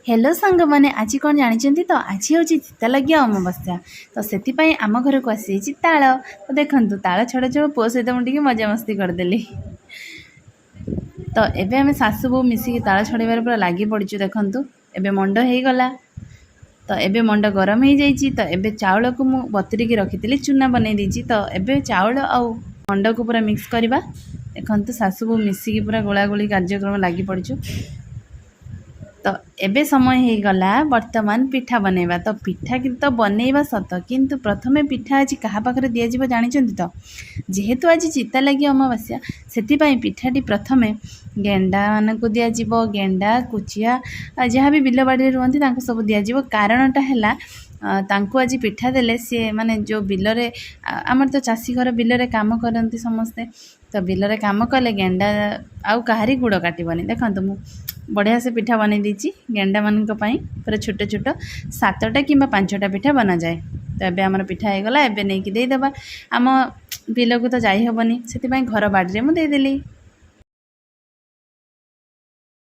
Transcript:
Hello सांग मैंने आज कौन जानी तो आज हूँ चिता लगी अमावास्या तो से आम घर को आसी ताल तो देखूँ ताल छड़ा छड़ पुओ सहित मुझे मजा मस्ती करदेली। तो एबे आम सासू बो मिसिकी ताल छड़ाइबार पूरा लगी पड़चु। देखूँ एबे मंड हो गला तो एबे मंड गरम हो जाइए। तो एबे चाउल को मु बतुरिकी रखी चूना बनई देछि। तो एबे चाउल आउ मंड को पूरा मिक्स करवा। देखूँ सासू बो मिसिकी पूरा गोलागोली कार्यक्रम लगी पड़चु। तो एबे समय हो गला वर्तमान पिठा बनैबा। तो पिठा कि तो बनैबा सत किंतु प्रथमे पिठा आज क्या पाखे दिज्व जानी तो जेहेतु आज चिता लगी अमावास्या से पिठाटी प्रथमे गेंडा मानक दिज्व। गेंडा कुचिया जहाँ भी बिल बाड़ी रुहति सब दिज्व। कारणटा है तांको आज पिठा देले सी माने जो बिलरे आमर तो चाषी घर बिलरे काम करती समस्ते। तो बिलरे काम कले गेंडा आउ कहारी गुड़ काटबनी। देखो मु बढ़िया से पिठा बन देती गेंडा मान पूरा छोट छोट 7टा कि 5टा पिठा बना जाए। तो एबे आमर पिठा हो गला। एबे नहीं कि देदेबा आम बिल को तो जाई हेबनी से घर बाड़ी में देदेली।